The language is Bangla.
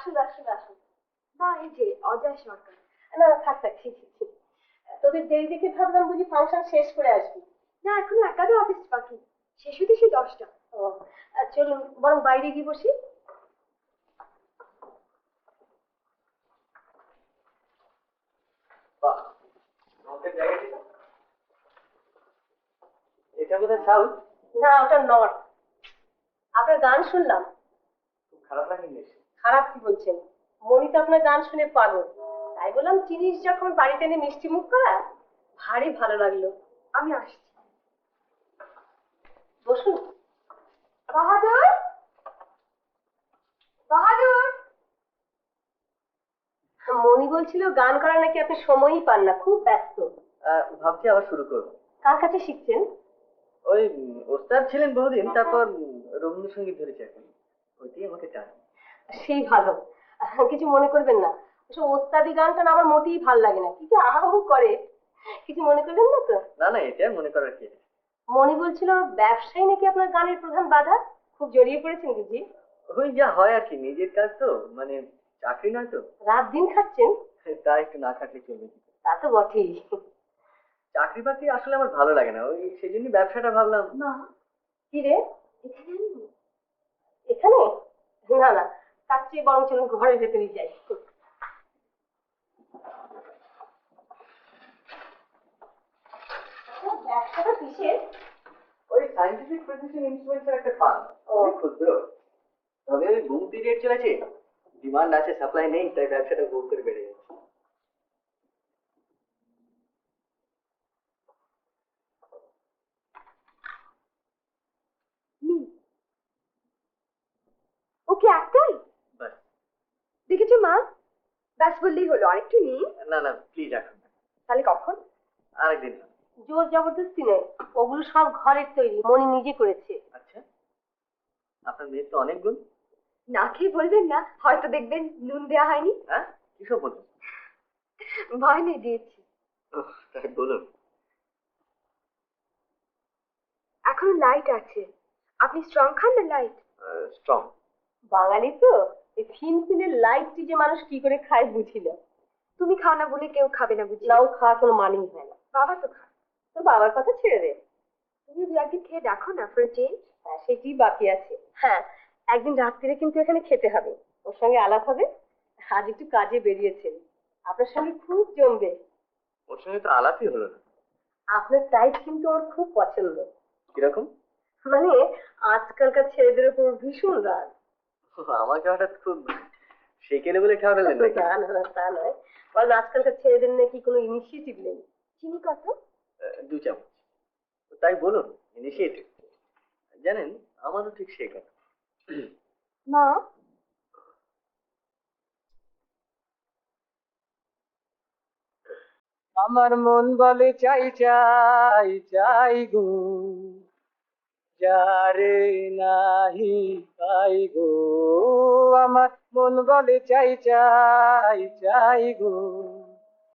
আসুন আসুন আসুন। না এই যে অজয় সরকার। না না, থাক থাক, ঠিক ঠিক ঠিক। তোদের দেরি দেখে ভাবলাম বুঝি ফাংশন শেষ করে আসবি। না, এখনো একাদো অফিস বাকি, শেষ হতে সেই 10টা। ও চলুন বরং বাইরে গিয়ে বসি। এটা বোধহয় সাউথ। না, ওটা নর্থ। আপনার গান শুনলাম। খুব খারাপ লাগেনি? খারাপ কি বলছেন? মনি তো আপনার গান শুনে পাগল। তাই বললাম জিনিস যখন বাড়িতে এনে মিষ্টি মুখ করা, ভারী ভালো লাগলো। আমি আসছি। বসুন। বাহাদুর, বাহাদুর। মনি বলছিল গান করা নাকি আপনি সময়ই পান না, খুব ব্যস্ত। ভাবছি আবার শুরু করবো। কার কাছে শিখছেন? ওই ওস্তাদ ছিলেন বহুদিন, তারপর রবীন্দ্রসঙ্গীত ধরেছে এখন, ওইটাই আমাকে চান। সেই ভালো। কিছু মনে করবেন না। ওসব ওস্তাদি গানটা না আমার মোটেই ভাল লাগে না, কি যে আহাহু করে। কিছু মনে করবেন না তো? না না, এটা মনে করার কি আছে? মনি বলছিল ব্যবসায় নাকি আপনার গানের প্রধান বাধা। খুব জড়িয়ে পড়েছেন বুঝি? ওই যা হয় আর কি, নিজের কাজ তো, মানে চাকরি নয় তো। রাত দিন খাচ্ছেন? তা একটু না খাটলে চলবে কি? তা তো বটেই। চাকরি বাকরি আসলে আমার ভালো লাগে না, ওই সেই জন্য ব্যবসাটা ভাবলাম। না, কি রে, এখানে আনবো? এখানে? না না, তার চেয়ে বরং চলুন ঘরের ভেতরেই যাই। ব্যবসাটা কিসের? ওই সায়েন্টিফিক প্রেসিশন ইনস্ট্রুমেন্টস এর একটা ফার্ম, অনেক ক্ষুদ্র, তবে ওই বুম পিরিয়ড চলেছে, ডিমান্ড আছে সাপ্লাই নেই, তাই ব্যবসাটা গোল করে বেড়ে যাচ্ছে। ওকে একটাই? বাস। দেখেছো মা, ব্যাস বললেই হলো, আরেকটু নিই। না না প্লিজ এখন। তাহলে কখন? আরেকদিন। জোর জবরদস্তি নেই, ওগুলো সব ঘরের তৈরি, মনি নিজে করেছে। আচ্ছা, আপনার মেয়ের তো অনেক গুণ। না খেয়ে বলবেন না, হয়তো দেখবেন নুন দেওয়া হয়নি। হ্যাঁ, কিসব বলুন? ভয় নেই, দিয়েছি। তাই বলুন। এখনো লাইট আছে, আপনি স্ট্রং খান না লাইট? স্ট্রং। বাঙালি তো, এই ফিনফিনের লাইটটি যে মানুষ কি করে খায় বুঝি না। তুমি খাও না বলে কেউ খাবে না বুঝি? না, ও খাওয়া কোনো মানেই হয় না। বাবা তো খায়। তোর বাবার কথা ছেড়ে দে। তুমি দু একদিন খেয়ে দেখো না, ফর চেঞ্জ। হ্যাঁ, সেটি বাকি আছে। হ্যাঁ, একদিন রাত্রিরে কিন্তু এখানে খেতে হবে, ওর সঙ্গে আলাপ হবে। আজ একটু কাজে বেরিয়েছেন, আপনার সঙ্গে খুব জমবে। ওর সঙ্গে তো আলাপই হলো না। আপনার টাইপ কিন্তু ওর খুব পছন্দ। কিরকম? মানে আজকালকার ছেলেদের উপর ভীষণ রাগ। আমাকে হঠাৎ খুব সেকেলে বলে খাওয়া ফেললেন নাকি? না না না, তা নয়, বলেন আজকালকার ছেলেদের নাকি কোনো ইনিশিয়েটিভ নেই। চিনি কত? 2 চামচ। তাই বলুন, ইনিশিয়েটিভ। জানেন, আমারও ঠিক সেই কথা। মা, আমার মন বলে চাই চাই চাই গো, যারে নাহি পাই গো, আমার মন বলে চাই চাই চাই গো।